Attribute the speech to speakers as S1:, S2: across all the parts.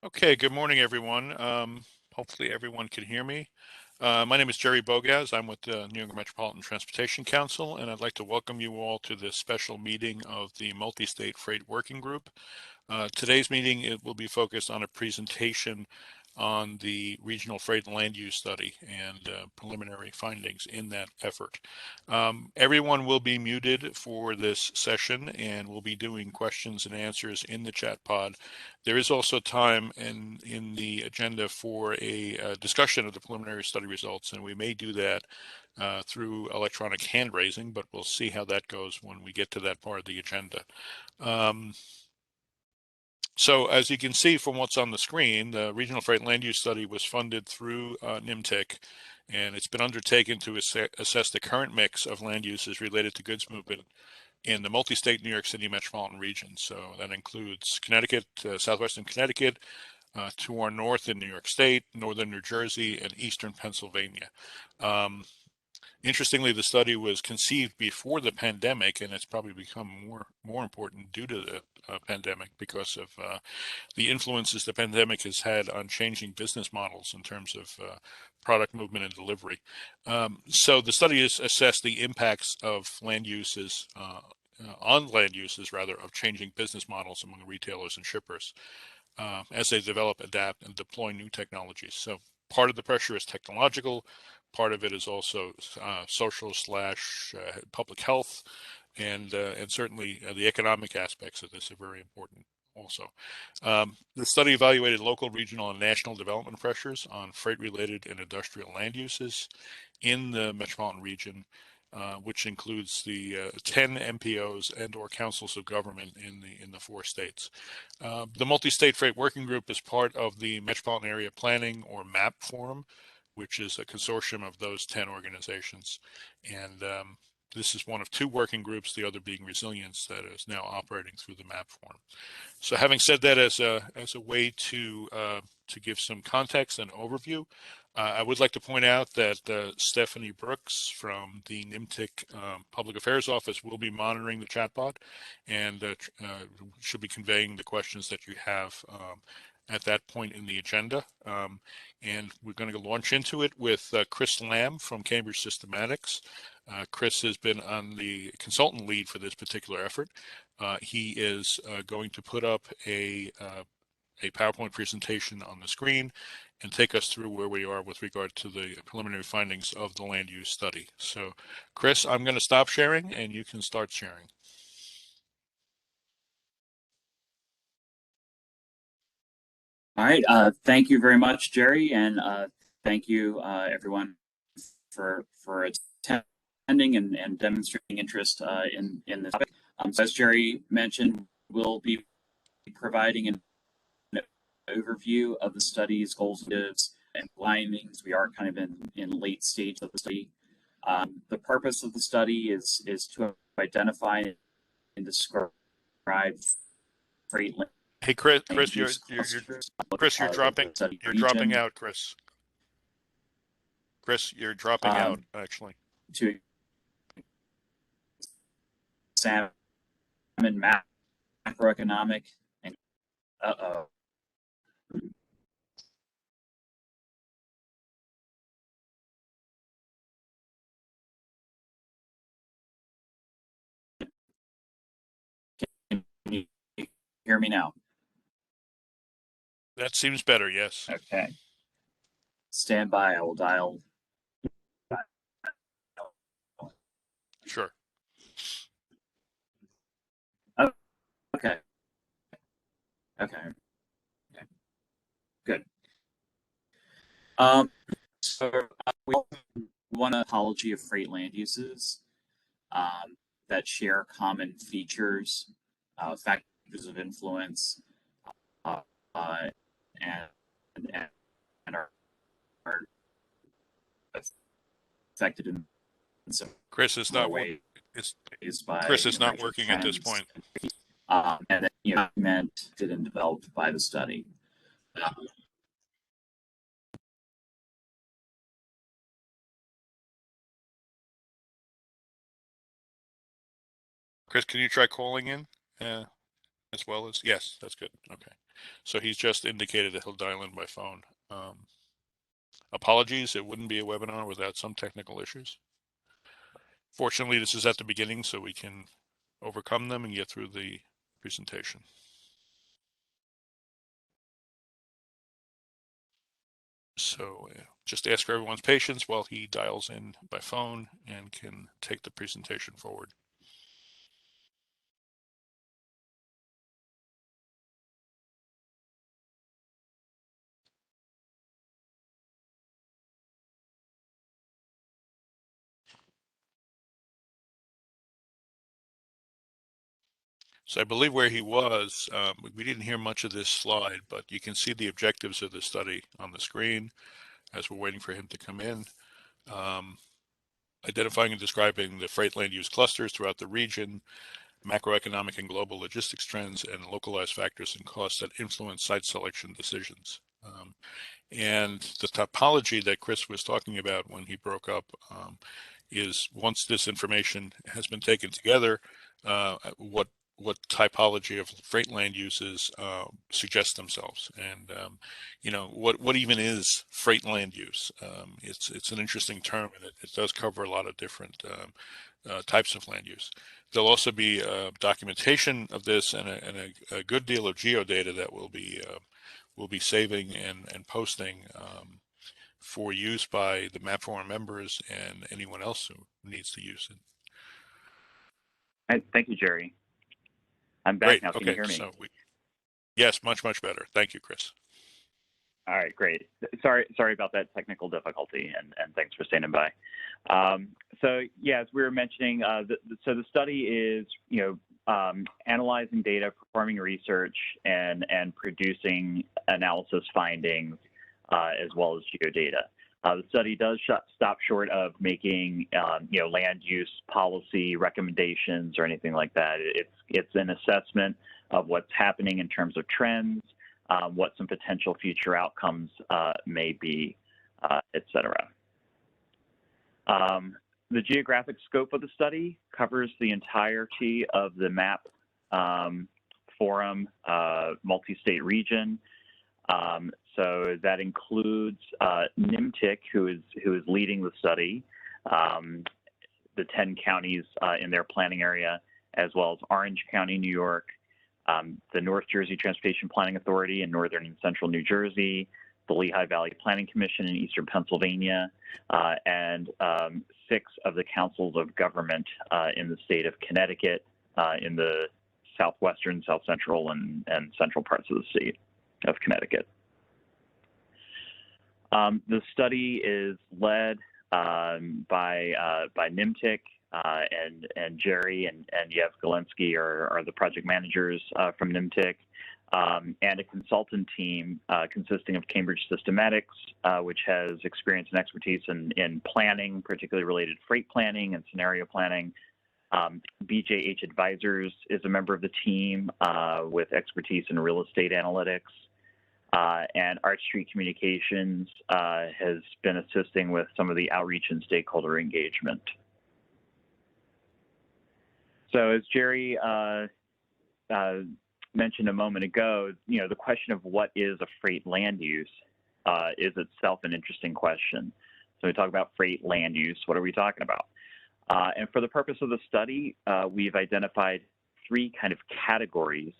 S1: Okay, good morning, everyone. Hopefully everyone can hear me. My name is Jerry Bogaz. I'm with the New York Metropolitan Transportation Council, and I'd like to welcome you all to this special meeting of the Multi-State Freight Working Group. Today's meeting it will be focused on a presentation on the regional freight land use study and preliminary findings in that effort. Everyone will be muted for this session, and we'll be doing questions and answers in the chat pod. There is also time in the agenda for a discussion of the preliminary study results, and we may do that through electronic hand raising, but we'll see how that goes when we get to that part of the agenda. So as you can see from what's on the screen, the Regional Freight Land Use Study was funded through NIMTIC, and it's been undertaken to assess the current mix of land uses related to goods movement in the multi-state New York City metropolitan region. So that includes Connecticut, southwestern Connecticut, to our north in New York State, northern New Jersey, and eastern Pennsylvania. Interestingly, the study was conceived before the pandemic, and it's probably become more important due to the pandemic because of the influences the pandemic has had on changing business models in terms of product movement and delivery. So the study has assessed the impacts of land uses on land uses rather of changing business models among retailers and shippers as they develop, adapt, and deploy new technologies. So part of the pressure is technological. Part of it is also social / public health, and certainly the economic aspects of this are very important also. The study evaluated local, regional, and national development pressures on freight-related and industrial land uses in the metropolitan region, which includes the 10 MPOs and/or councils of government in the 4 states. The Multi-State Freight Working Group is part of the Metropolitan Area Planning, or MAP Forum, which is a consortium of those 10 organizations. And this is one of 2 working groups, the other being Resilience, that is now operating through the MAP Forum. So having said that as a way to give some context and overview, I would like to point out that Stephanie Brooks from the NIMTIC Public Affairs Office will be monitoring the chatbot and should be conveying the questions that you have at that point in the agenda. And we're going to launch into it with Chris Lamb from Cambridge Systematics. Chris has been on the consultant lead for this particular effort. He is going to put up a PowerPoint presentation on the screen and take us through where we are with regard to the preliminary findings of the land use study. So, Chris, I'm going to stop sharing and you can start sharing.
S2: All right. Thank you very much, Jerry, and thank you, everyone, for attending and demonstrating interest in this topic. So as Jerry mentioned, we'll be providing an overview of the study's goals, objectives, and findings. We are kind of in late stage of the study. The purpose of the study is to identify and describe freight.
S1: Hey, Chris, you're dropping out, Chris. Chris, you're dropping out, actually.
S2: To examine macroeconomic and Can you hear me now?
S1: That seems better, yes.
S2: Okay. Stand by. I will dial.
S1: Sure.
S2: Okay. Okay. Good. So we want an apology of freight land uses that share common features, factors of influence, and are affected in some
S1: Chris is not
S2: way.
S1: Chris is not working at this point.
S2: And that documented and developed by the study.
S1: Chris, can you try calling in? as well as, yes, that's good. Okay. So he's just indicated that he'll dial in by phone. Apologies, it wouldn't be a webinar without some technical issues. Fortunately, this is at the beginning, so we can overcome them and get through the presentation. So just ask for everyone's patience while he dials in by phone and can take the presentation forward. So I believe where he was, we didn't hear much of this slide, but you can see the objectives of the study on the screen as we're waiting for him to come in. Identifying and describing the freight land use clusters throughout the region, macroeconomic and global logistics trends, and localized factors and costs that influence site selection decisions. And the topology that Chris was talking about when he broke up is once this information has been taken together, what typology of freight land uses suggest themselves, and what even is freight land use? It's an interesting term, and it does cover a lot of different types of land use. There'll also be documentation of this and a good deal of geodata that we'll be saving and posting for use by the map forum members and anyone else who needs to use it.
S3: Thank you, Jerry. I'm back
S1: Great.
S3: now. Can
S1: okay.
S3: you hear me?
S1: So yes, much better. Thank you, Chris.
S3: All right, great. Sorry about that technical difficulty, and thanks for standing by. So yeah, as we were mentioning, so the study is analyzing data, performing research, and producing analysis findings as well as geodata. The study does stop short of making land use policy recommendations or anything like that. It's an assessment of what's happening in terms of trends, what some potential future outcomes may be, et cetera. The geographic scope of the study covers the entirety of the MAP forum multi-state region. So that includes NMTIC, who is leading the study, the 10 counties in their planning area, as well as Orange County, New York, the North Jersey Transportation Planning Authority in northern and central New Jersey, the Lehigh Valley Planning Commission in eastern Pennsylvania, and 6 of the councils of government in the state of Connecticut, in the southwestern, south central, and central parts of the state of Connecticut. The study is led by NMTIC, and Jerry and Yev Galensky are the project managers from NMTIC, and a consultant team consisting of Cambridge Systematics, which has experience and expertise in planning, particularly related freight planning and scenario planning. BJH Advisors is a member of the team with expertise in real estate analytics. And Arch Street Communications has been assisting with some of the outreach and stakeholder engagement. So as Jerry mentioned a moment ago, the question of what is a freight land use is itself an interesting question. So we talk about freight land use, what are we talking about? And for the purpose of the study, we've identified 3 kind of categories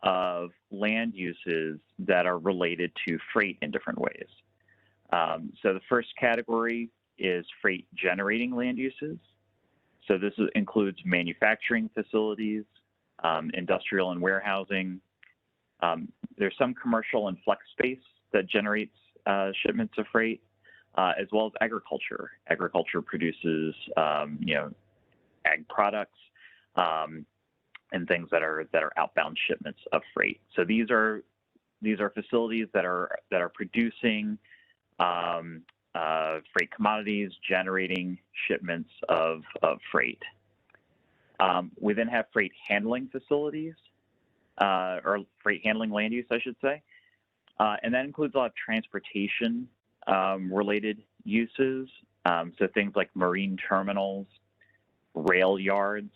S3: of land uses that are related to freight in different ways. So the first category is freight generating land uses. So this includes manufacturing facilities, industrial and warehousing. There's some commercial and flex space that generates shipments of freight, as well as agriculture. Agriculture produces, ag products, and things that are outbound shipments of freight. So these are facilities that are producing freight commodities, generating shipments of freight. We then have freight handling facilities, or freight handling land use, I should say, and that includes a lot of transportation related uses. So things like marine terminals, rail yards.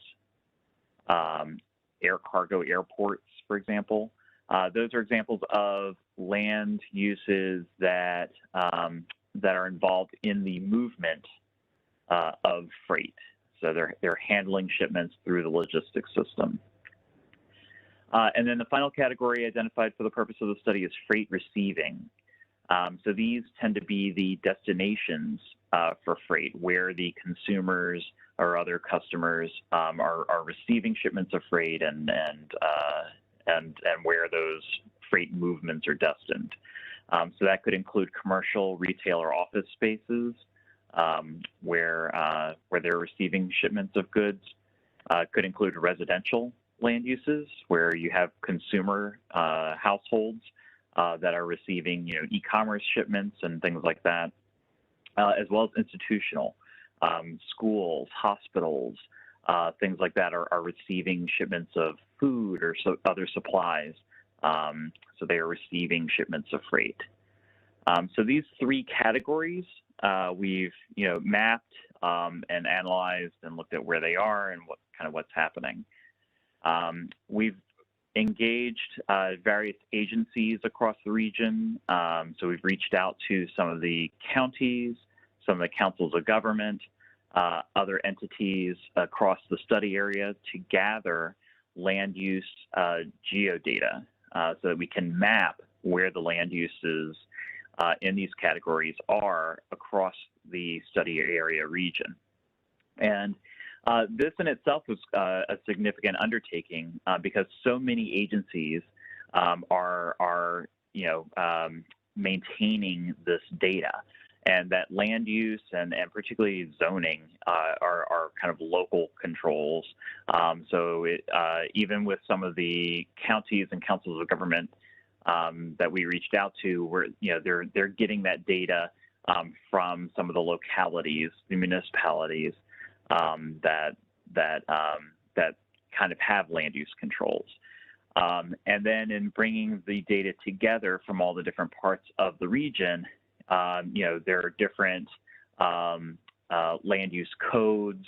S3: air cargo airports, for example. Those are examples of land uses that that are involved in the movement of freight. So they're handling shipments through the logistics system. And then the final category identified for the purpose of the study is freight receiving. So these tend to be the destinations for freight, where the consumers or other customers are receiving shipments of freight and where those freight movements are destined. So that could include commercial, retail, or office spaces where they're receiving shipments of goods. Could include residential land uses where you have consumer households that are receiving, e-commerce shipments and things like that, as well as institutional schools, hospitals, things like that are receiving shipments of food or other supplies. So they are receiving shipments of freight. So these three categories we've mapped and analyzed and looked at where they are and what's happening. We've engaged various agencies across the region. So we've reached out to some of the counties, some of the councils of government, other entities across the study area to gather land use geodata so that we can map where the land uses in these categories are across the study area region. And this in itself was a significant undertaking because so many agencies are maintaining this data, and that land use and particularly zoning are kind of local controls. So even with some of the counties and councils of government that we reached out to, where they're getting that data from some of the localities, the municipalities that kind of have land use controls. And then in bringing the data together from all the different parts of the region, there are different land use codes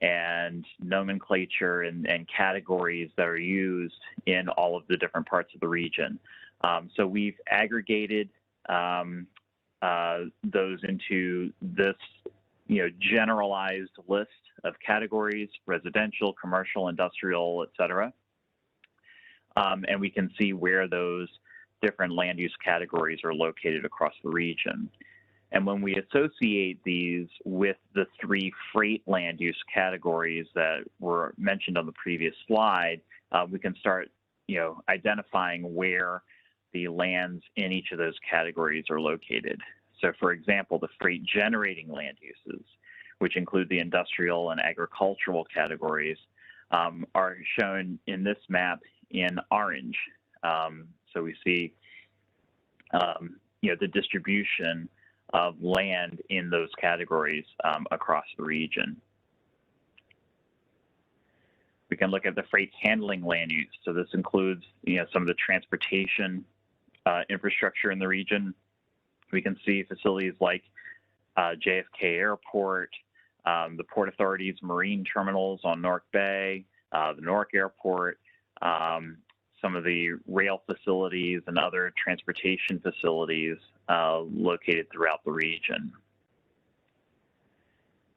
S3: and nomenclature and categories that are used in all of the different parts of the region. So we've aggregated those into this generalized list of categories: residential, commercial, industrial, et cetera. And we can see where those different land use categories are located across the region. And when we associate these with the three freight land use categories that were mentioned on the previous slide, we can start identifying where the lands in each of those categories are located. So for example, the freight generating land uses, which include the industrial and agricultural categories, are shown in this map in orange. So we see the distribution of land in those categories across the region. We can look at the freight handling land use. So this includes some of the transportation infrastructure in the region. We can see facilities like JFK Airport, the Port Authority's marine terminals on Newark Bay, the Newark Airport, some of the rail facilities and other transportation facilities located throughout the region.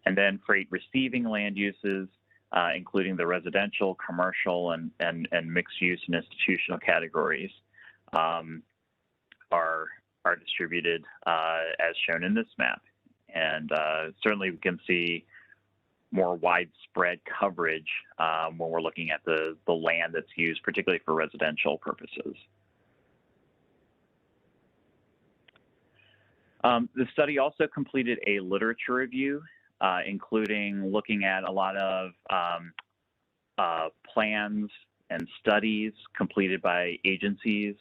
S3: And then freight receiving land uses, including the residential, commercial, and mixed use and institutional categories, are distributed as shown in this map. And certainly we can see more widespread coverage when we're looking at the land that's used, particularly for residential purposes. The study also completed a literature review, including looking at a lot of plans and studies completed by agencies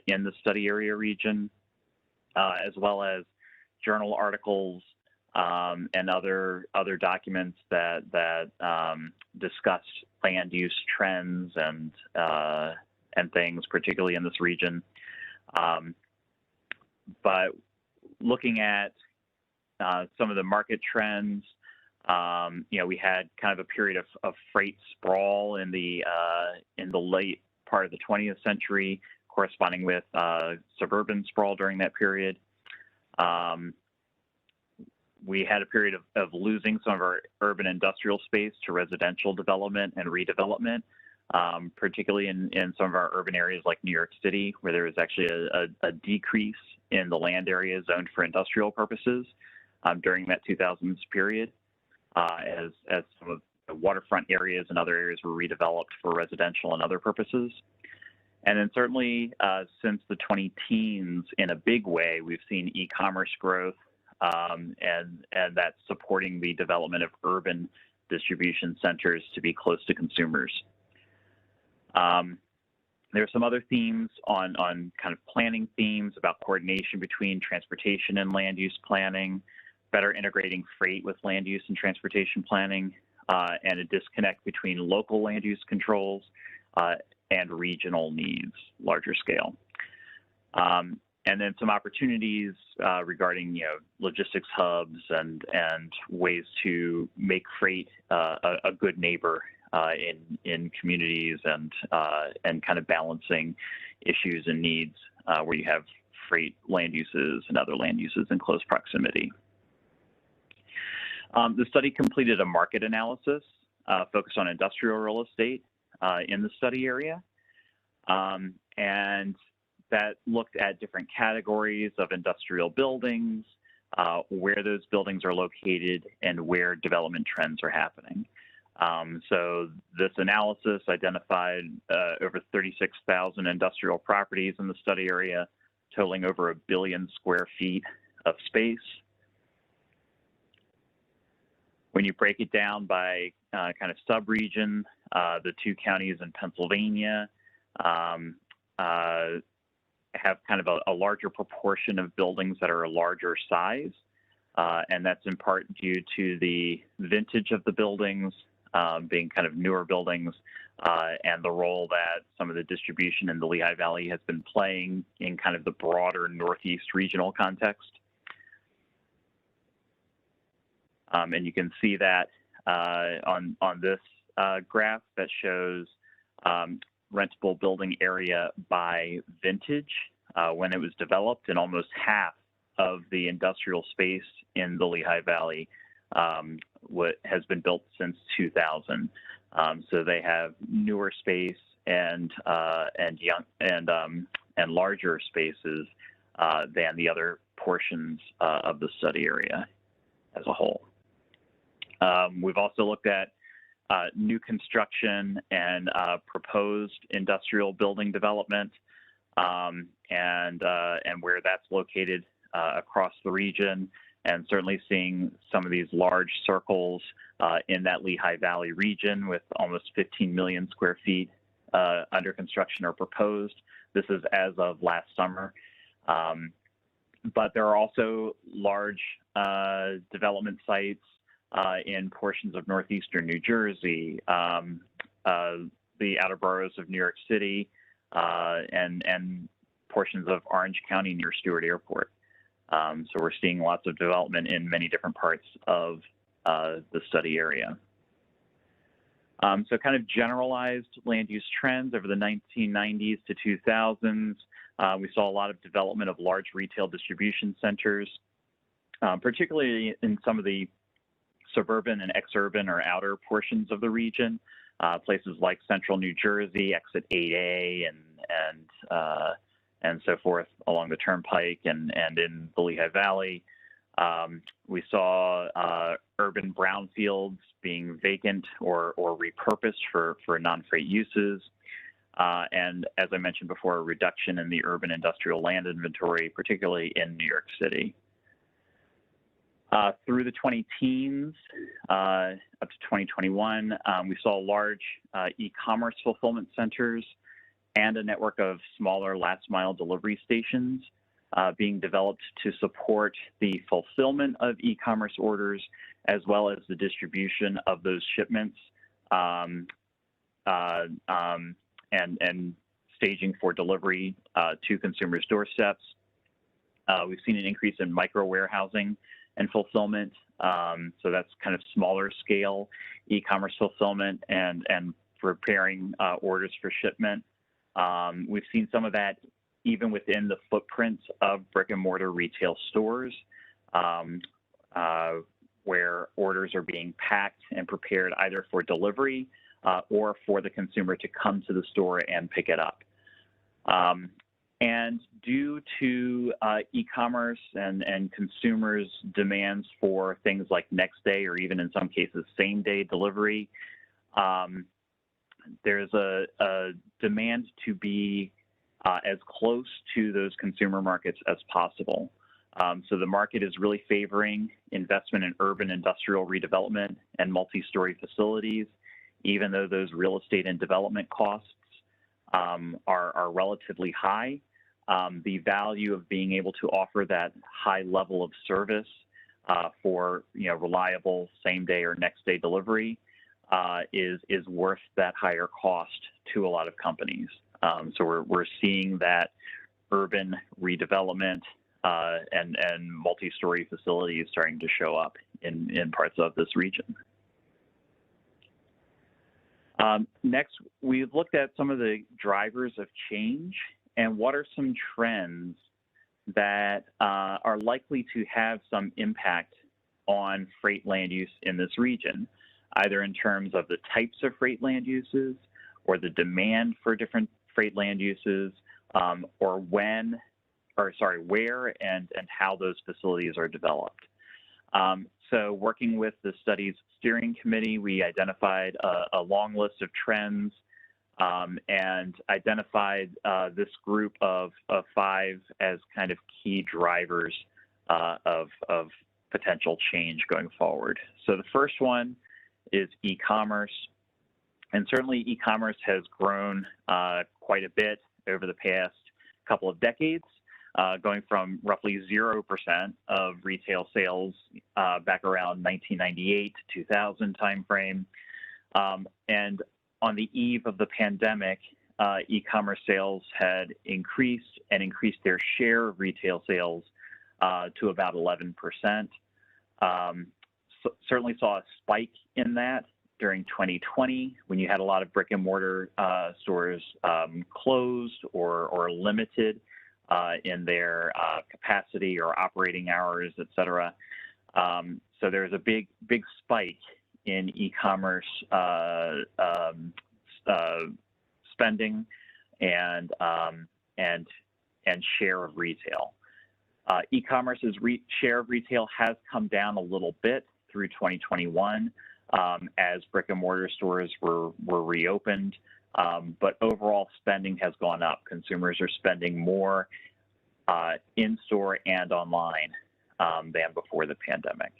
S3: in the study area region, as well as journal articles and other documents that discussed land use trends and things, particularly in this region. But looking at some of the market trends We had kind of a period of freight sprawl in the late part of the 20th century, corresponding with suburban sprawl during that period. We had a period of losing some of our urban industrial space to residential development and redevelopment, particularly in some of our urban areas like New York City, where there was actually a decrease in the land area zoned for industrial purposes during that 2000s period, as some of the waterfront areas and other areas were redeveloped for residential and other purposes. And then certainly since the 20-teens, in a big way, we've seen e-commerce growth, and that's supporting the development of urban distribution centers to be close to consumers. There are some other themes on kind of planning themes about coordination between transportation and land use planning, better integrating freight with land use and transportation planning, and a disconnect between local land use controls and regional needs, larger scale. And then some opportunities regarding logistics hubs and ways to make freight a good neighbor in communities, and kind of balancing issues and needs where you have freight land uses and other land uses in close proximity. The study completed a market analysis focused on industrial real estate in the study area, and that looked at different categories of industrial buildings, where those buildings are located, and where development trends are happening. So this analysis identified over 36,000 industrial properties in the study area, totaling over 1 billion square feet of space. When you break it down by kind of sub-region, the 2 counties in Pennsylvania have kind of a larger proportion of buildings that are a larger size, and that's in part due to the vintage of the buildings being kind of newer buildings, and the role that some of the distribution in the Lehigh Valley has been playing in kind of the broader Northeast regional context. And you can see that on this graph that shows rentable building area by vintage when it was developed, and almost half of the industrial space in the Lehigh Valley has been built since 2000. So they have newer space and larger spaces than the other portions of the study area as a whole. We've also looked at new construction and proposed industrial building development, and where that's located across the region, and certainly seeing some of these large circles in that Lehigh Valley region with almost 15 million square feet under construction or proposed. This is as of last summer. But there are also large development sites in portions of northeastern New Jersey, the outer boroughs of New York City, and portions of Orange County near Stewart Airport. So we're seeing lots of development in many different parts of the study area. So kind of generalized land use trends over the 1990s to 2000s. We saw a lot of development of large retail distribution centers, particularly in some of the suburban and exurban or outer portions of the region, places like central New Jersey, exit 8A, and so forth along the Turnpike and in the Lehigh Valley. We saw urban brownfields being vacant or repurposed for non-freight uses. And as I mentioned before, a reduction in the urban industrial land inventory, particularly in New York City. Through the 20-teens up to 2021, we saw large e-commerce fulfillment centers and a network of smaller last-mile delivery stations being developed to support the fulfillment of e-commerce orders, as well as the distribution of those shipments and staging for delivery to consumers' doorsteps. We've seen an increase in micro warehousing and fulfillment So that's kind of smaller scale e-commerce fulfillment and preparing orders for shipment. We've seen some of that even within the footprints of brick and mortar retail stores, where orders are being packed and prepared either for delivery or for the consumer to come to the store and pick it up. And due to e-commerce and consumers' demands for things like next day or even in some cases same day delivery, there's a demand to be as close to those consumer markets as possible. So the market is really favoring investment in urban industrial redevelopment and multi-story facilities, even though those real estate and development costs are relatively high. The value of being able to offer that high level of service for reliable same day or next day delivery is worth that higher cost to a lot of companies. So we're seeing that urban redevelopment and multi-story facilities starting to show up in parts of this region. Next, we've looked at some of the drivers of change and what are some trends that are likely to have some impact on freight land use in this region, either in terms of the types of freight land uses or the demand for different freight land uses, or where and how those facilities are developed. So working with the study's steering committee, we identified a long list of trends and identified this group of 5 as kind of key drivers of potential change going forward. So the first one is e-commerce. And certainly e-commerce has grown quite a bit over the past couple of decades, going from roughly 0% of retail sales back around 1998 to 2000 timeframe. And on the eve of the pandemic, e-commerce sales had increased their share of retail sales to about 11%. Certainly saw a spike in that during 2020 when you had a lot of brick and mortar stores closed or limited in their capacity or operating hours, et cetera. So there's a big spike in e-commerce spending and share of retail. E-commerce's share of retail has come down a little bit through 2021 as brick and mortar stores were reopened, but overall spending has gone up. Consumers are spending more in-store and online than before the pandemic.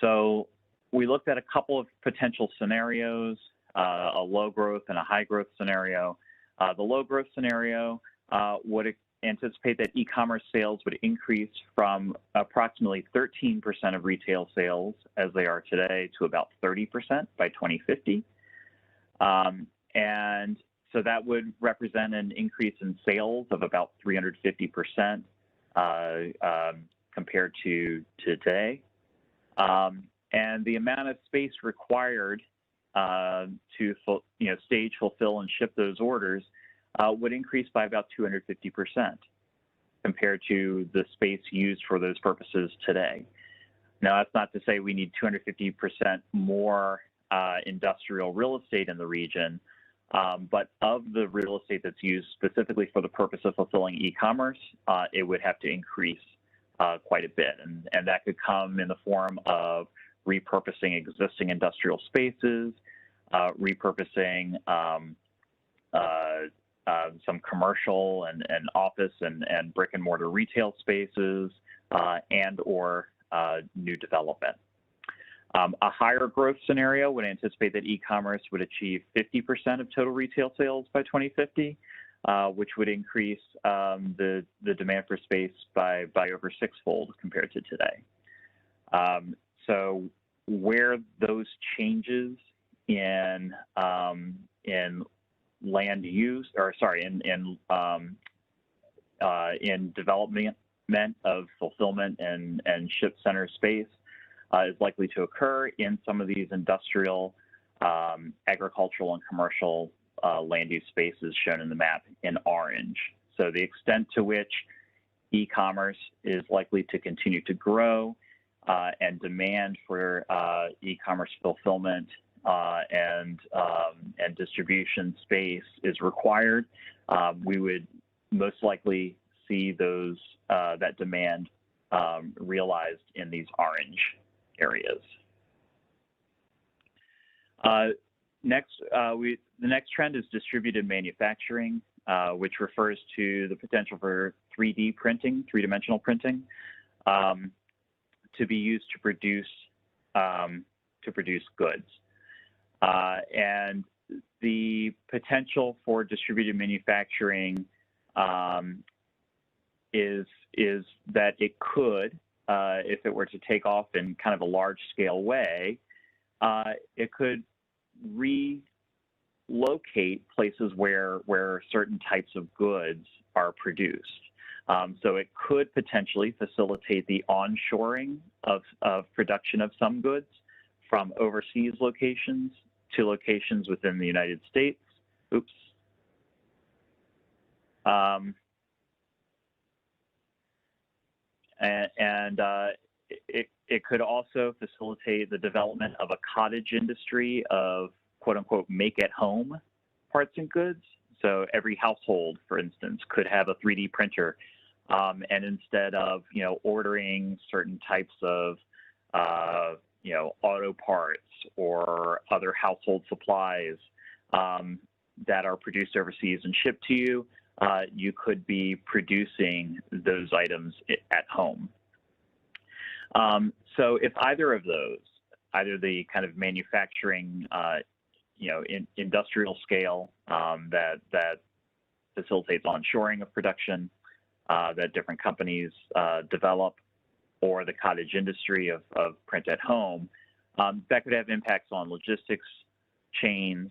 S3: So we looked at a couple of potential scenarios, a low growth and a high growth scenario. The low growth scenario would anticipate that e-commerce sales would increase from approximately 13% of retail sales as they are today to about 30% by 2050. And so that would represent an increase in sales of about 350% compared to today. And the amount of space required to stage, fulfill, and ship those orders would increase by about 250% compared to the space used for those purposes today. Now, that's not to say we need 250% more industrial real estate in the region, but of the real estate that's used specifically for the purpose of fulfilling e-commerce, it would have to increase quite a bit. And that could come in the form of repurposing existing industrial spaces, repurposing some commercial and office and brick and mortar retail spaces, and or new development. A higher growth scenario would anticipate that e-commerce would achieve 50% of total retail sales by 2050, which would increase the demand for space by over 6-fold compared to today. So where those changes in land use, or sorry, in development of fulfillment and ship center space is likely to occur in some of these industrial, agricultural, and commercial land use spaces shown in the map in orange. So the extent to which e-commerce is likely to continue to grow and demand for e-commerce fulfillment and distribution space is required, we would most likely see those that demand realized in these orange areas. The next trend is distributed manufacturing, which refers to the potential for 3D printing, three-dimensional printing, to be used to produce goods. And the potential for distributed manufacturing is that it could, if it were to take off in kind of a large-scale way, it could relocate places where certain types of goods are produced. So it could potentially facilitate the onshoring of production of some goods from overseas locations to locations within the United States. Oops. It could also facilitate the development of a cottage industry of quote unquote make at home parts and goods. So every household, for instance, could have a 3D printer, and instead of ordering certain types of auto parts or other household supplies that are produced overseas and shipped to you, you could be producing those items at home. So if either of those, either the kind of manufacturing, industrial scale that facilitates onshoring of production that different companies develop, or the cottage industry of print at home, that could have impacts on logistics chains,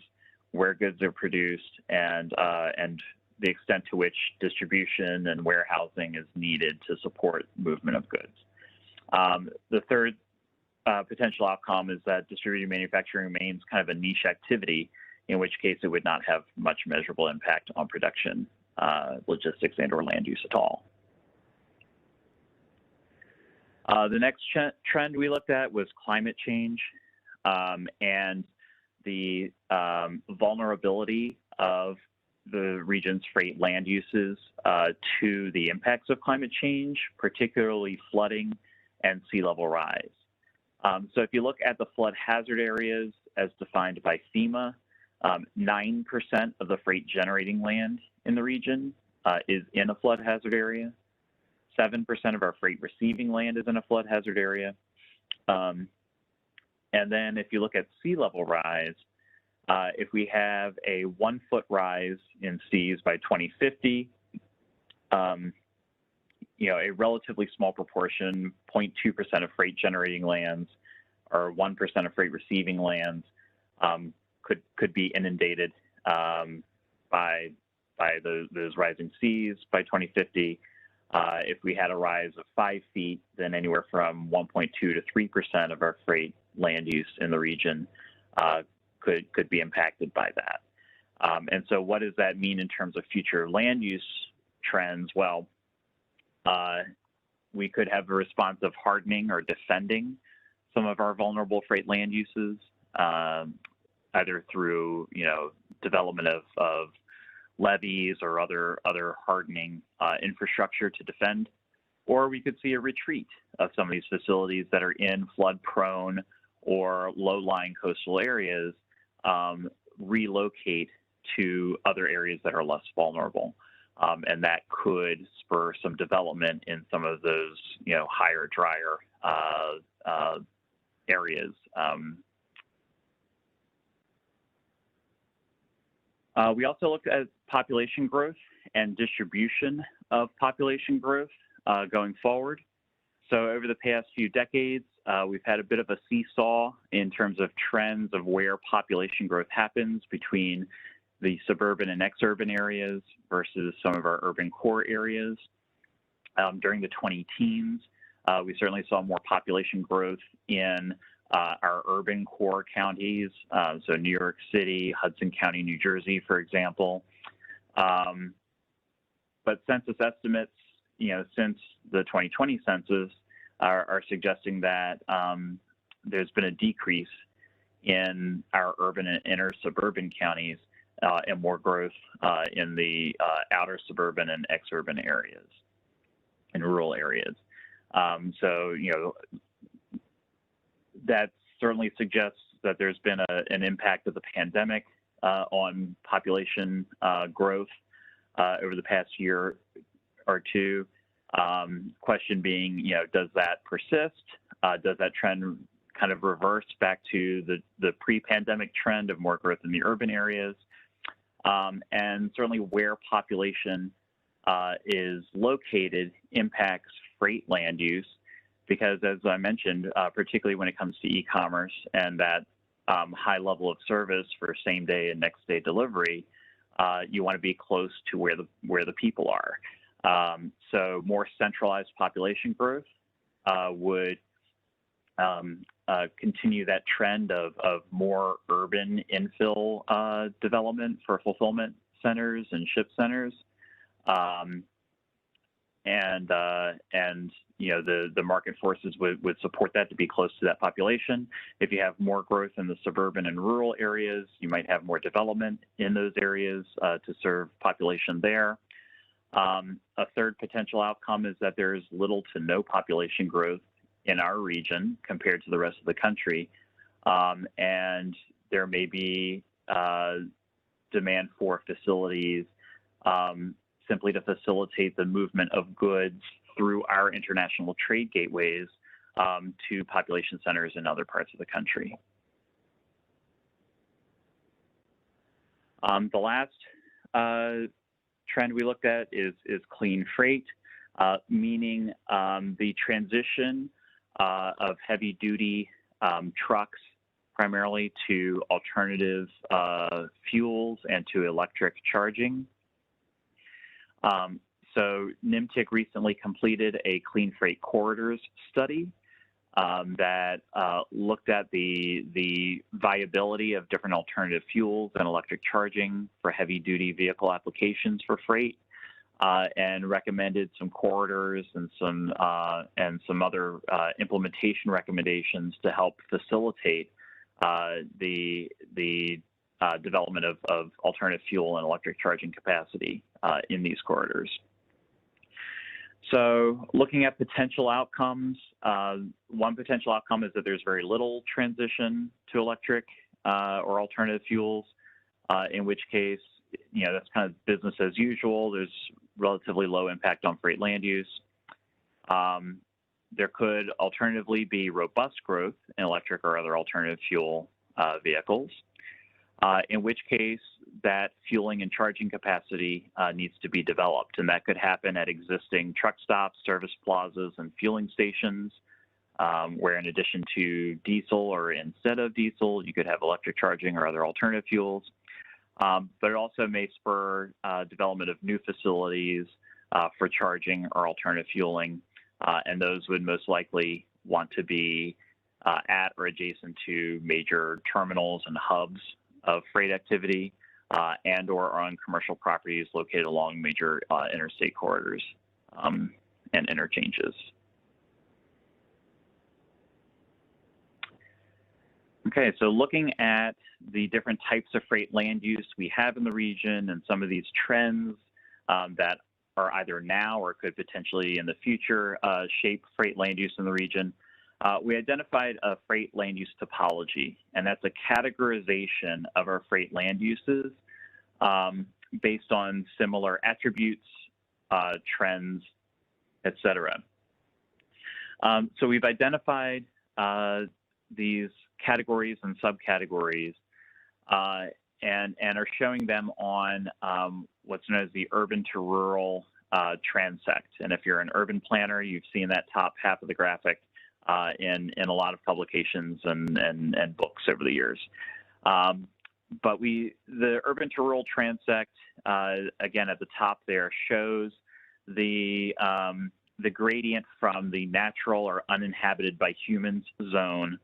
S3: where goods are produced, and the extent to which distribution and warehousing is needed to support movement of goods. The third potential outcome is that distributed manufacturing remains kind of a niche activity, in which case it would not have much measurable impact on production, logistics, and/or land use at all. The next trend we looked at was climate change and the vulnerability of the region's freight land uses to the impacts of climate change, particularly flooding and sea level rise. So if you look at the flood hazard areas as defined by FEMA, 9% of the freight generating land in the region is in a flood hazard area. 7% of our freight receiving land is in a flood hazard area. And then if you look at sea level rise, if we have a 1 foot rise in seas by 2050, a relatively small proportion, 0.2% of freight generating lands or 1% of freight receiving lands could be inundated by those rising seas by 2050. If we had a rise of 5 feet, then anywhere from 1.2 to 3% of our freight land use in the region could be impacted by that. And so what does that mean in terms of future land use trends? Well, we could have a response of hardening or defending some of our vulnerable freight land uses, either through development of levees or other hardening infrastructure to defend, or we could see a retreat of some of these facilities that are in flood-prone or low-lying coastal areas, relocate to other areas that are less vulnerable. And that could spur some development in some of those, higher, drier areas. We also looked at population growth and distribution of population growth going forward. So over the past few decades, we've had a bit of a seesaw in terms of trends of where population growth happens between the suburban and exurban areas versus some of our urban core areas. During the 20-teens, we certainly saw more population growth in our urban core counties, so New York City, Hudson County, New Jersey, for example. But census estimates, since the 2020 census are suggesting that there's been a decrease in our urban and inner suburban counties and more growth in the outer suburban and exurban areas and rural areas. So, that certainly suggests that there's been an impact of the pandemic on population growth over the past year or two. Question being, does that persist? Does that trend kind of reverse back to the pre-pandemic trend of more growth in the urban areas? And certainly where population is located impacts freight land use, because as I mentioned, particularly when it comes to e-commerce and that high level of service for same day and next day delivery, you want to be close to where the people are. So more centralized population growth would continue that trend of more urban infill development for fulfillment centers and ship centers. And the market forces would support that to be close to that population. If you have more growth in the suburban and rural areas, you might have more development in those areas to serve population there. A third potential outcome is that there's little to no population growth in our region compared to the rest of the country. And there may be demand for facilities simply to facilitate the movement of goods through our international trade gateways to population centers in other parts of the country. The last trend we looked at is clean freight, meaning the transition of heavy duty trucks primarily to alternative fuels and to electric charging. So NMTIC recently completed a clean freight corridors study that looked at the viability of different alternative fuels and electric charging for heavy duty vehicle applications for freight, and recommended some corridors and some other implementation recommendations to help facilitate the development of alternative fuel and electric charging capacity in these corridors. So looking at potential outcomes, one potential outcome is that there's very little transition to electric or alternative fuels, in which case, that's kind of business as usual. There's relatively low impact on freight land use. There could alternatively be robust growth in electric or other alternative fuel vehicles, in which case that fueling and charging capacity needs to be developed. And that could happen at existing truck stops, service plazas, and fueling stations, where in addition to diesel or instead of diesel, you could have electric charging or other alternative fuels. But it also may spur development of new facilities for charging or alternative fueling, and those would most likely want to be at or adjacent to major terminals and hubs of freight activity, and or on commercial properties located along major interstate corridors and interchanges. Okay, so looking at the different types of freight land use we have in the region and some of these trends that are either now or could potentially in the future shape freight land use in the region, we identified a freight land use topology, and that's a categorization of our freight land uses based on similar attributes, trends, etc. So we've identified these categories and subcategories and are showing them on what's known as the urban to rural transect. And if you're an urban planner, you've seen that top half of the graphic in a lot of publications and books over the years. But the urban to rural transect, again, at the top there shows the the gradient from the natural or uninhabited by humans zone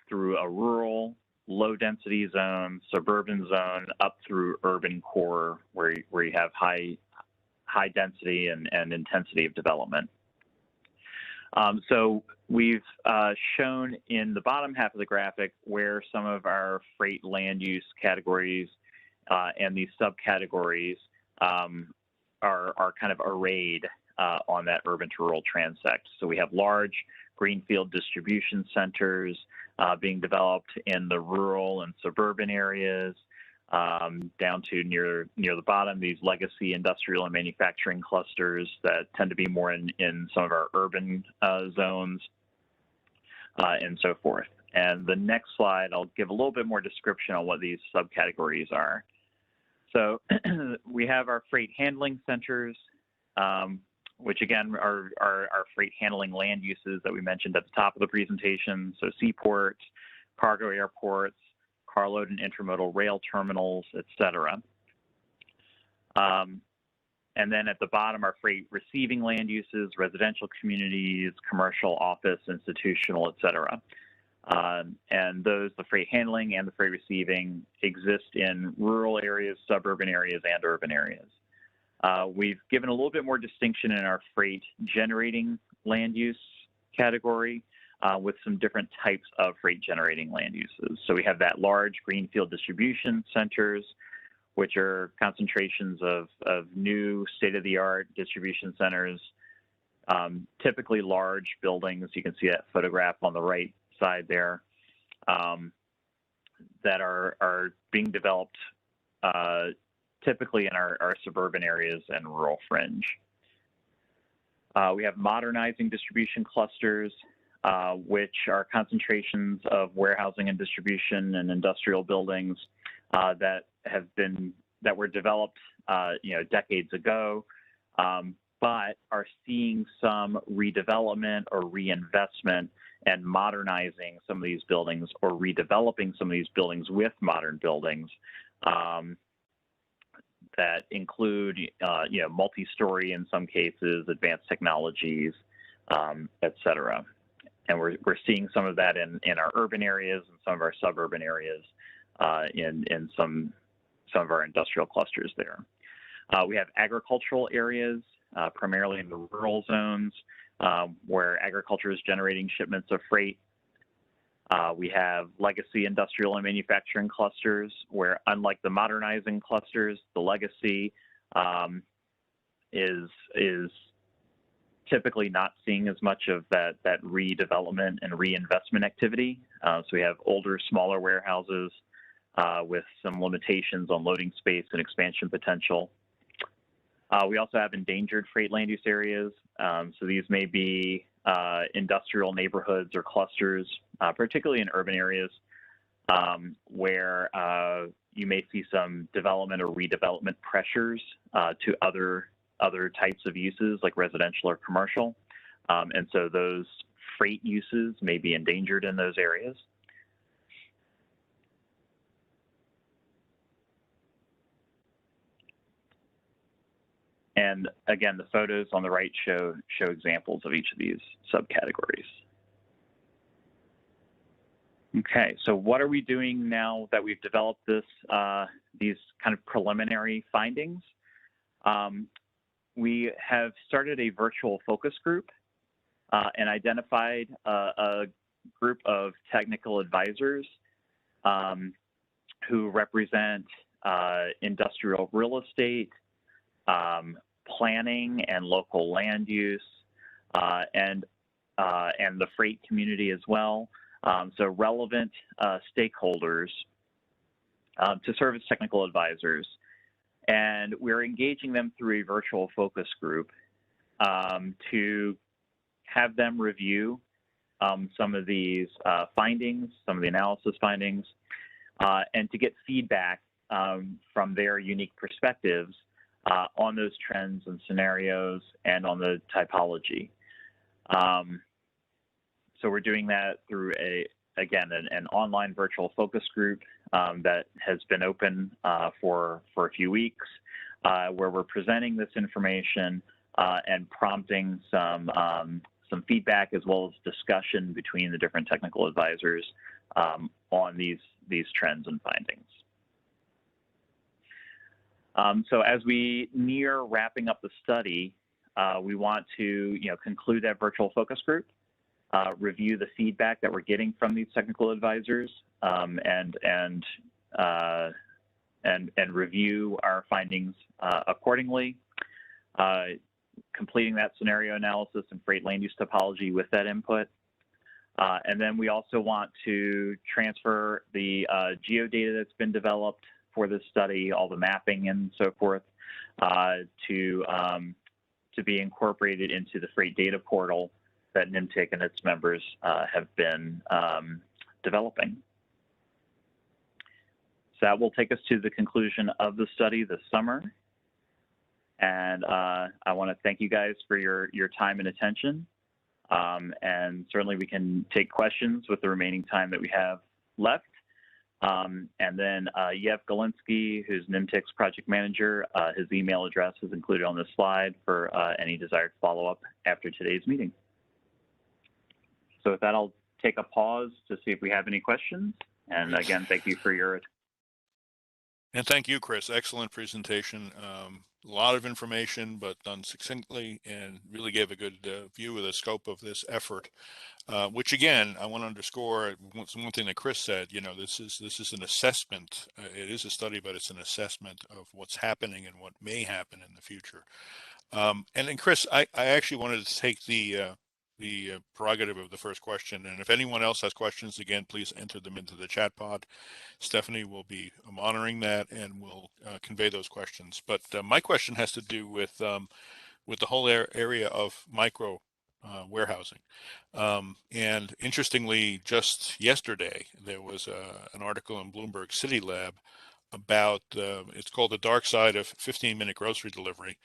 S3: through a rural, low-density zone, suburban zone, up through urban core, where you have high density and intensity of development. So we've shown in the bottom half of the graphic where some of our freight land use categories and these subcategories are kind of arrayed on that urban to rural transect. So we have large greenfield distribution centers being developed in the rural and suburban areas, down to near the bottom, these legacy industrial and manufacturing clusters that tend to be more in some of our urban zones, and so forth. And the next slide, I'll give a little bit more description on what these subcategories are. So we have our freight handling centers, which again are our freight handling land uses that we mentioned at the top of the presentation. So seaports, cargo airports, carload and intermodal rail terminals, et cetera. And then at the bottom are freight receiving land uses, residential communities, commercial, office, institutional, et cetera. And those, the freight handling and the freight receiving, exist in rural areas, suburban areas, and urban areas. We've given a little bit more distinction in our freight generating land use category with some different types of freight generating land uses. So we have that large greenfield distribution centers, which are concentrations of new state-of-the-art distribution centers, typically large buildings. You can see that photograph on the right side there, that are being developed typically in our suburban areas and rural fringe. We have modernizing distribution clusters, which are concentrations of warehousing and distribution and industrial buildings that were developed decades ago, but are seeing some redevelopment or reinvestment and modernizing some of these buildings or redeveloping some of these buildings with modern buildings that include multi-story in some cases, advanced technologies, et cetera. And we're seeing some of that in our urban areas and some of our suburban areas, in some of our industrial clusters there. We have agricultural areas, primarily in the rural zones, where agriculture is generating shipments of freight. We have legacy industrial and manufacturing clusters where, unlike the modernizing clusters, the legacy is typically not seeing as much of that redevelopment and reinvestment activity. So we have older, smaller warehouses with some limitations on loading space and expansion potential. We also have endangered freight land use areas. So these may be industrial neighborhoods or clusters, particularly in urban areas, where you may see some development or redevelopment pressures to other types of uses like residential or commercial. And so those freight uses may be endangered in those areas. And again, the photos on the right show examples of each of these subcategories. Okay, so what are we doing now that we've developed these kind of preliminary findings? We have started a virtual focus group and identified a group of technical advisors who represent industrial real estate, planning and local land use, and the freight community as well. So relevant stakeholders to serve as technical advisors. And we're engaging them through a virtual focus group to have them review some of these findings, some of the analysis findings, and to get feedback from their unique perspectives on those trends and scenarios and on the typology. So we're doing that through an online virtual focus group that has been open for a few weeks, where we're presenting this information and prompting some feedback as well as discussion between the different technical advisors on these trends and findings. So as we near wrapping up the study, we want to conclude that virtual focus group, review the feedback that we're getting from these technical advisors, and review our findings accordingly, completing that scenario analysis and freight land use topology with that input. And then we also want to transfer the geodata that's been developed for this study, all the mapping and so forth, to be incorporated into the freight data portal that NIMTIC and its members have been developing. So that will take us to the conclusion of the study this summer. And I want to thank you guys for your time and attention. And certainly we can take questions with the remaining time that we have left. And then Yev Galinsky, who's NIMTIC's project manager, his email address is included on this slide for any desired follow-up after today's meeting. So with that, I'll take a pause to see if we have any questions. And again, thank you for your attention.
S1: And thank you, Chris. Excellent presentation. A lot of information, but done succinctly, and really gave a good view of the scope of this effort. Which again, I want to underscore one thing that Chris said. This is an assessment. It is a study, but it's an assessment of what's happening and what may happen in the future. And then, Chris, I actually wanted to take the prerogative of the first question. And if anyone else has questions, again, please enter them into the chat pod. Stephanie will be monitoring that and will convey those questions. But my question has to do with the whole area of micro warehousing. And interestingly, just yesterday, there was an article in Bloomberg City Lab about, it's called The Dark Side of 15-Minute Grocery Delivery,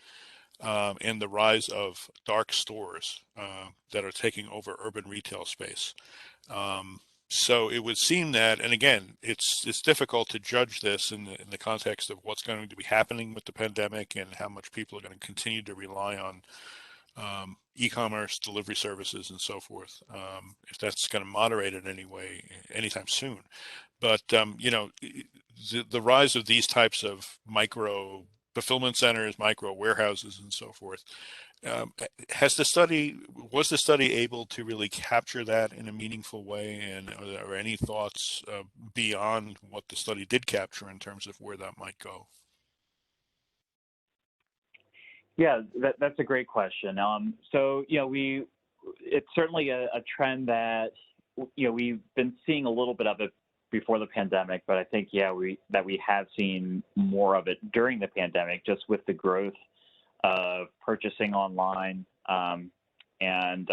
S1: and the rise of dark stores that are taking over urban retail space. So it would seem that, and again, it's difficult to judge this in the context of what's going to be happening with the pandemic and how much people are going to continue to rely on e-commerce, delivery services, and so forth, if that's going to moderate in any way anytime soon. But the rise of these types of micro fulfillment centers, micro warehouses, and so forth, was the study able to really capture that in a meaningful way? And are there any thoughts beyond what the study did capture in terms of where that might go?
S3: Yeah, that's a great question. So it's certainly a trend that we've been seeing a little bit of it before the pandemic, but I think we have seen more of it during the pandemic, just with the growth of purchasing online, and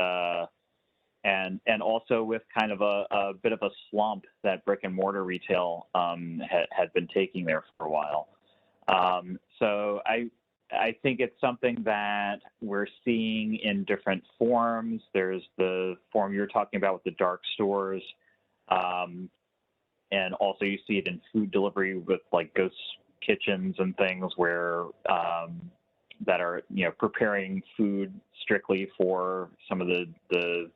S3: also with kind of a bit of a slump that brick and mortar retail had been taking there for a while. So I think it's something that we're seeing in different forms. There's the form you're talking about with the dark stores, and also you see it in food delivery with like ghost kitchens and things where that are preparing food strictly for some of the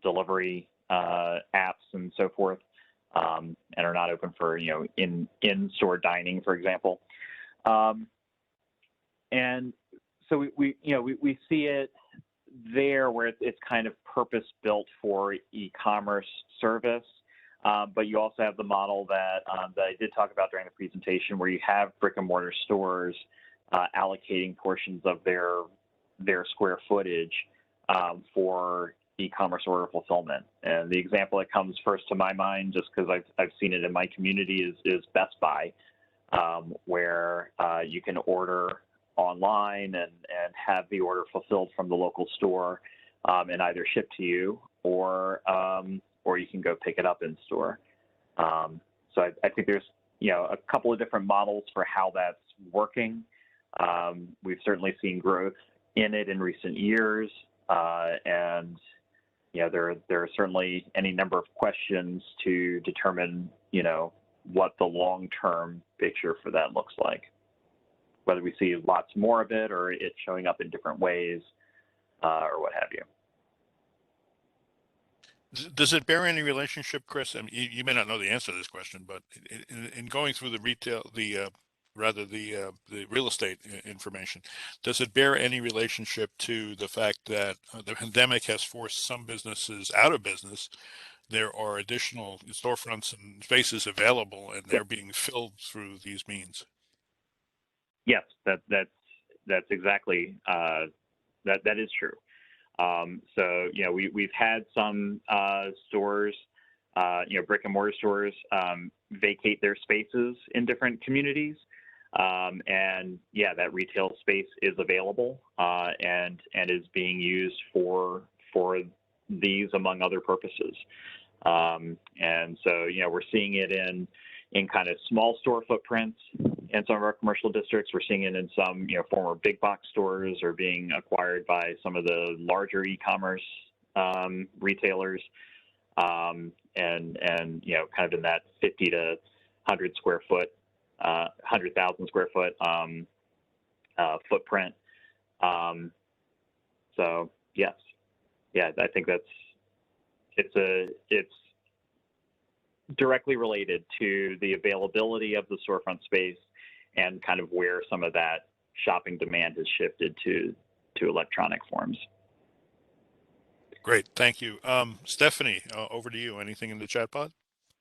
S3: delivery apps and so forth, and are not open for in-store dining, for example. And so we see it there where it's kind of purpose built for e-commerce service, but you also have the model that I did talk about during the presentation, where you have brick and mortar stores allocating portions of their square footage for e-commerce order fulfillment. And the example that comes first to my mind, just because I've seen it in my community, is Best Buy, where you can order online and have the order fulfilled from the local store, and either shipped to you or you can go pick it up in store. So I think there's a couple of different models for how that's working. We've certainly seen growth in it in recent years, and there are certainly any number of questions to determine what the long-term picture for that looks like. whether we see lots more of it or it's showing up in different ways or what have you.
S1: Does it bear any relationship, Chris? I mean, you may not know the answer to this question, but in going through the the real estate information, does it bear any relationship to the fact that the pandemic has forced some businesses out of business? There are additional storefronts and spaces available, and they're being filled through these means.
S3: Yes, that's exactly that is true. So we've had some stores, brick and mortar stores, vacate their spaces in different communities, and that retail space is available and is being used for these among other purposes. And so we're seeing it in kind of small store footprints in some of our commercial districts. We're seeing it in some former big box stores or being acquired by some of the larger e-commerce retailers, and kind of in that 50 to 100 square foot, 100,000 square foot footprint. So yes, I think it's directly related to the availability of the storefront space and kind of where some of that shopping demand has shifted to electronic forms.
S1: Great, thank you. Stephanie, over to you. Anything in the chat pod?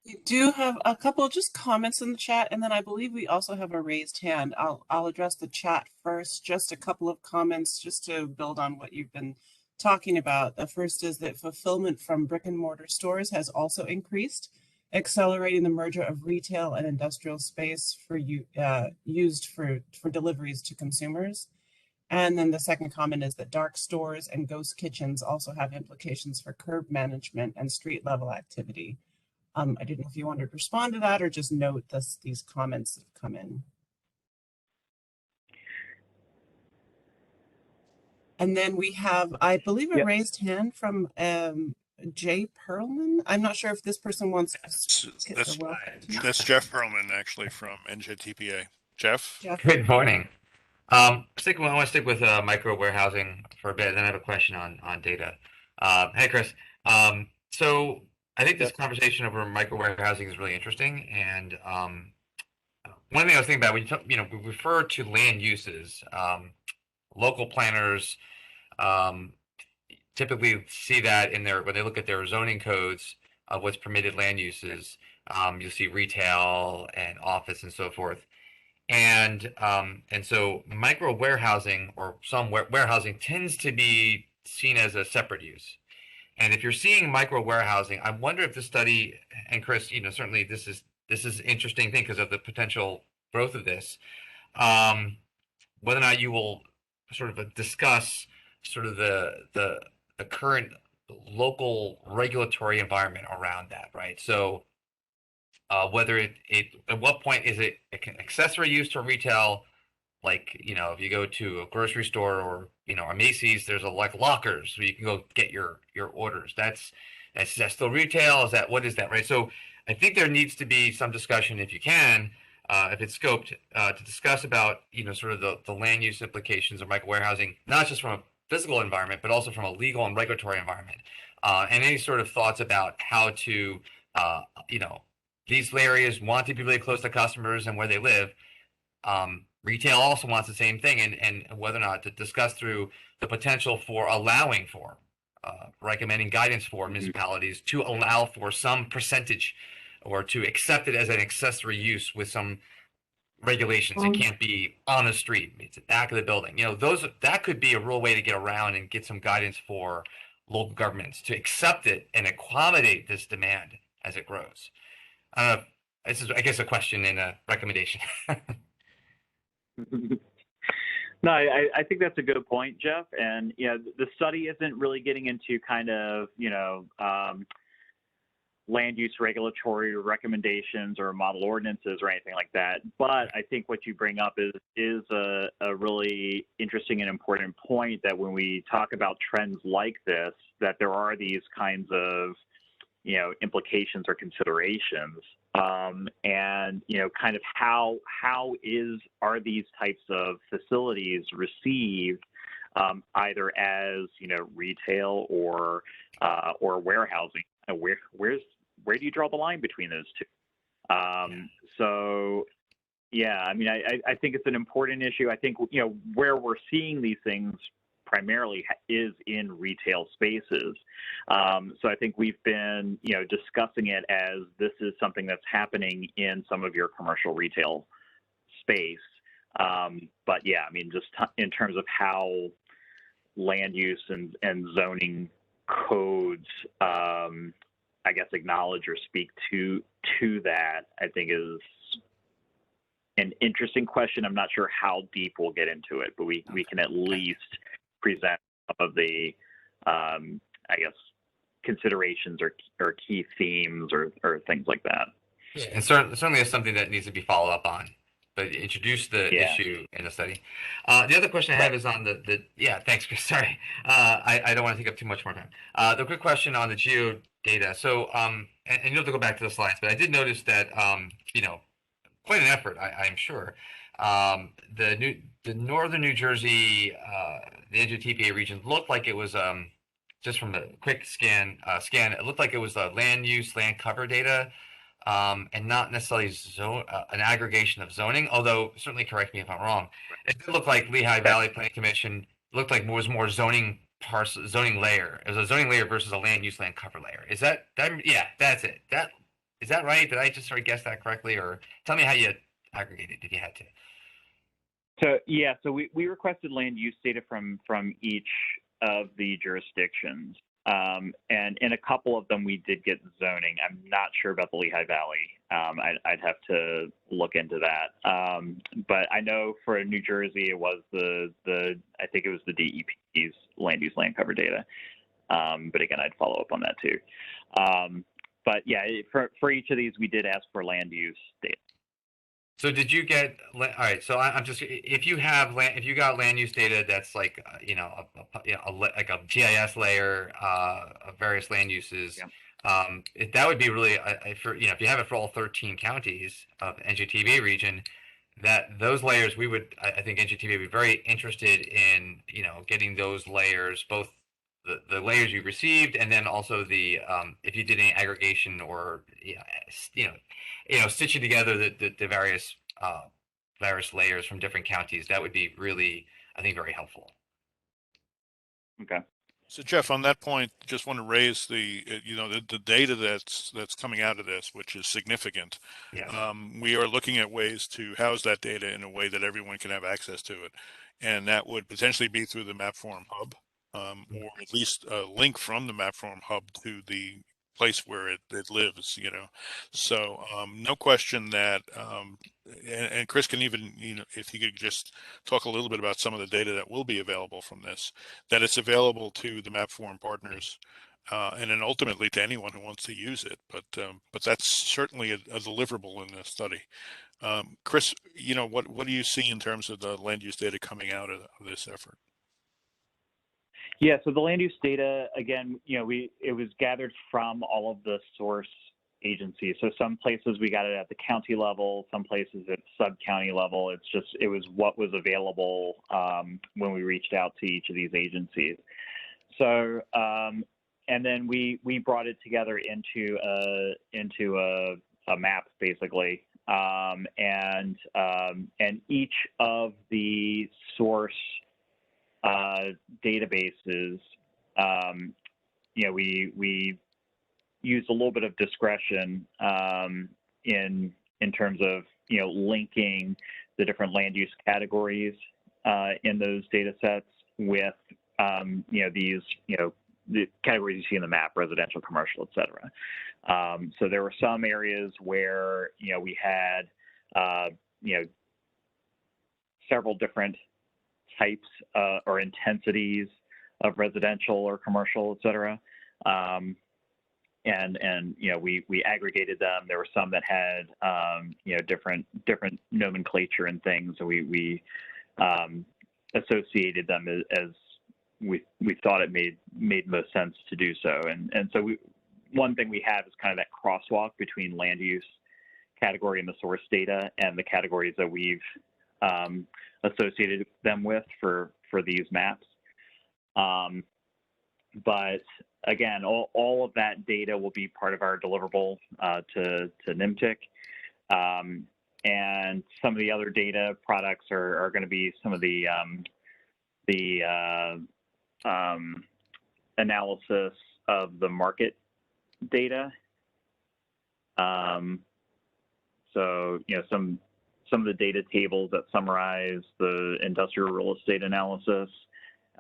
S4: We do have a couple just comments in the chat, and then I believe we also have a raised hand. I'll address the chat first. Just a couple of comments just to build on what you've been talking about. The first is that fulfillment from brick and mortar stores has also increased, accelerating the merger of retail and industrial space for used for deliveries to consumers. And then the second comment is that dark stores and ghost kitchens also have implications for curb management and street level activity. I didn't know if you wanted to respond to that or just note these comments that have come in. And then we have, I believe, a raised hand from Jay Perlman. I'm not sure if this person wants to
S1: that's Jeff Perlman, actually, from NJTPA. Jeff?
S5: Good morning. I want to stick with micro warehousing for a bit, then I have a question on data. Hey, Chris. So I think this conversation over micro warehousing is really interesting. And one thing I was thinking about, when we refer to land uses, local planners typically see that when they look at their zoning codes of what's permitted land uses. You'll see retail and office and so forth. And so micro warehousing or some warehousing tends to be seen as a separate use. And if you're seeing micro warehousing, I wonder if the study, and Chris, certainly this is an interesting thing because of the potential growth of this, whether or not you will sort of discuss sort of the current local regulatory environment around that, right? So whether at what point is it an accessory use to retail, like if you go to a grocery store or a Macy's, there's like lockers where you can go get your orders. That's still retail? What is that, right? So I think there needs to be some discussion, if you can, if it's scoped, to discuss about sort of the land use implications of micro warehousing, not just from a physical environment, but also from a legal and regulatory environment, and any sort of thoughts about how to these areas want to be really close to customers and where they live. Retail also wants the same thing, and whether or not to discuss through the potential for allowing for, recommending guidance for municipalities to allow for some percentage or to accept it as an accessory use with some regulations. It can't be on the street. It's at the back of the building. That could be a real way to get around and get some guidance for local governments to accept it and accommodate this demand as it grows. This is, I guess, a question and a recommendation.
S3: No, I think that's a good point, Jeff. And the study isn't really getting into kind of land use regulatory recommendations or model ordinances or anything like that. But I think what you bring up is a really interesting and important point, that when we talk about trends like this, that there are these kinds of implications or considerations and kind of how are these types of facilities received, either as retail or warehousing. Where do you draw the line between those two? So yeah, I mean, I think it's an important issue. I think where we're seeing these things primarily is in retail spaces. So I think we've been discussing it as this is something that's happening in some of your commercial retail space. But yeah, I mean, just in terms of how land use and zoning codes, I guess, acknowledge or speak to that, I think is an interesting question. I'm not sure how deep we'll get into it, but we can at least present some of the, I guess, considerations or key themes or things like that.
S5: Yeah, and certainly is something that needs to be followed up on, but introduce the issue in the study. The other question I have is on yeah, thanks, Chris. Sorry, I don't want to take up too much more time. The quick question on the geo data. So, and you don't have to go back to the slides, but I did notice that, quite an effort, I'm sure. The northern New Jersey, the NJTPA region looked like it was, just from the quick scan, it looked like it was land use, land cover data, and not necessarily an aggregation of zoning. Although, certainly correct me if I'm wrong. It did look like Lehigh Valley Planning Commission looked like was more zoning zoning layer. It was a zoning layer versus a land use, land cover layer. Is that? Yeah, that's it. Is that right? Did I just sort of guess that correctly? Or tell me how you aggregated if you had to.
S3: So yeah, so we requested land use data from each of the jurisdictions, and in a couple of them we did get zoning. I'm not sure about the Lehigh Valley. I'd have to look into that. But I know for New Jersey it was I think it was the DEP's land use land cover data. But again, I'd follow up on that too. But yeah, for each of these, we did ask for land use data.
S5: So did you get, all right, so I'm just, if you got land use data that's like, like a GIS layer of various land uses, that would be really, if you have it for all 13 counties of NJTBA region, those layers, I think NJTBA would be very interested in, getting those layers, both the layers you received, and then also the if you did any aggregation or stitching together the various layers from different counties, that would be really, I think, very helpful.
S3: Okay.
S1: So Jeff, on that point, just want to raise the data that's coming out of this, which is significant.
S5: Yeah.
S1: We are looking at ways to house that data in a way that everyone can have access to it, and that would potentially be through the MapForum hub. Or at least a link from the MapForum hub to the place where it lives, So no question that, and Chris can even, if he could just talk a little bit about some of the data that will be available from this, that it's available to the MapForum partners, and then ultimately to anyone who wants to use it. But that's certainly a deliverable in this study. Chris, what do you see in terms of the land use data coming out of this effort?
S3: Yeah, so the land use data, again, it was gathered from all of the source agencies. So some places we got it at the county level, some places at sub-county level. It was what was available when we reached out to each of these agencies. So, and then we brought it together into a map, basically. And each of the source databases, we used a little bit of discretion in terms of linking the different land use categories in those data sets with these the categories you see in the map: residential, commercial, et cetera. So there were some areas where we had several different types or intensities of residential or commercial, et cetera. And we aggregated them. There were some that had different nomenclature and things. So we associated them as we thought it made most sense to do so. And so one thing we have is kind of that crosswalk between land use category in the source data and the categories that we've associated them with for these maps. But again, all of that data will be part of our deliverable to NIMTIC. And some of the other data products are going to be some of the analysis of the market data. So, you know, some of the data tables that summarize the industrial real estate analysis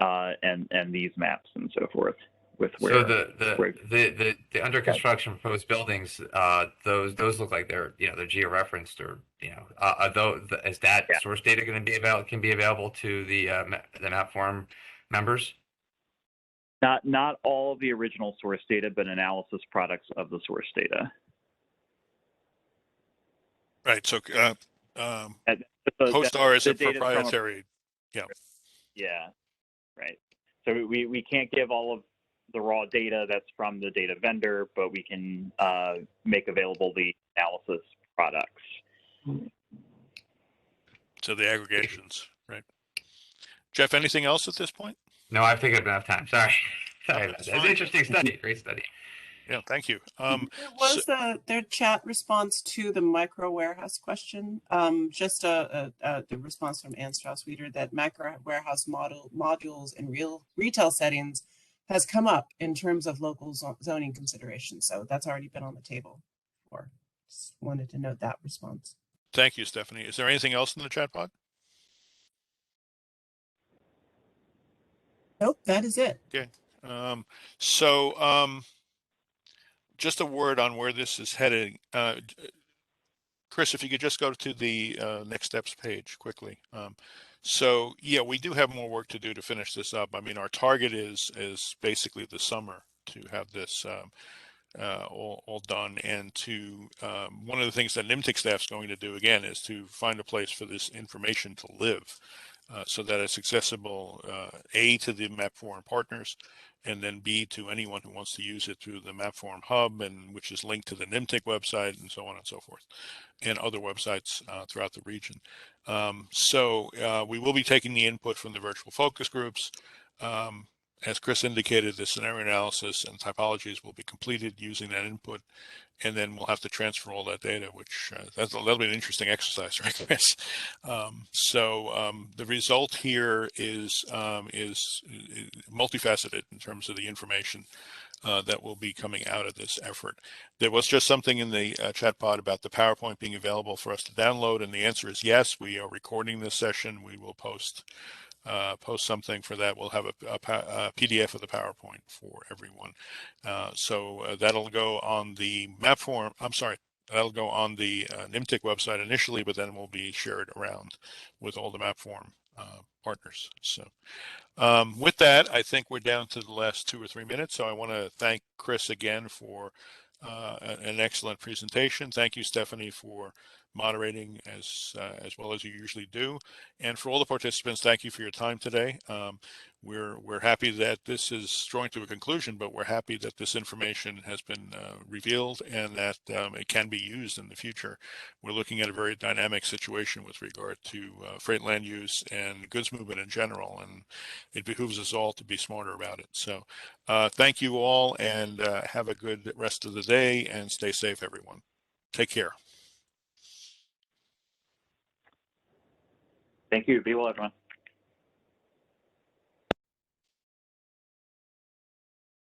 S3: and these maps and so forth. With where,
S5: so the under construction proposed buildings, those look like they're, you know, they're georeferenced, or, you know, is that source data going to be available to the map forum members?
S3: Not all of the original source data, but analysis products of the source data.
S1: Right. So CoStar is a proprietary.
S3: Yeah. Right. So we can't give all of the raw data that's from the data vendor, but we can make available the analysis products.
S1: So the aggregations, right? Jeff, anything else at this point?
S5: No, I've taken up enough time. Sorry. Sorry about that. It's an interesting study. Great study.
S1: Yeah, thank you.
S4: There was their chat response to the micro warehouse question. Just the response from Ann Strauss-Weeder that micro warehouse modules in retail settings has come up in terms of local zoning considerations. So that's already been on the table. Just wanted to note that response.
S1: Thank you, Stephanie. Is there anything else in the chat pod?
S4: Nope, that is it.
S1: Okay. Just a word on where this is heading. Chris, if you could just go to the next steps page quickly. So yeah, we do have more work to do to finish this up. I mean, our target is basically the summer to have this all done, and to one of the things that NIMTIC staff's going to do again is to find a place for this information to live, so that it's accessible A, to the map forum partners, and then B, to anyone who wants to use it through the map forum hub, and which is linked to the NIMTIC website, and so on and so forth, and other websites throughout the region. So we will be taking the input from the virtual focus groups. As Chris indicated, the scenario analysis and typologies will be completed using that input, and then we'll have to transfer all that data, which that'll be an interesting exercise, right, Chris? The result here is multifaceted in terms of the information that will be coming out of this effort. There was just something in the chat pod about the PowerPoint being available for us to download, and the answer is yes. We are recording this session. We will post something for that. We'll have a PDF of the PowerPoint for everyone. So that'll go on the map forum. I'm sorry, that'll go on the NIMTIC website initially, but then will be shared around with all the map forum partners. So with that, I think we're down to the last 2 or 3 minutes. So I want to thank Chris again for an excellent presentation. Thank you, Stephanie, for moderating as well as you usually do, and for all the participants, thank you for your time today. We're happy that this is drawing to a conclusion, but we're happy that this information has been revealed and that it can be used in the future. We're looking at a very dynamic situation with regard to freight land use and goods movement in general, and it behooves us all to be smarter about it. So thank you all, and have a good rest of the day, and stay safe, everyone. Take care.
S3: Thank you. Be well, everyone.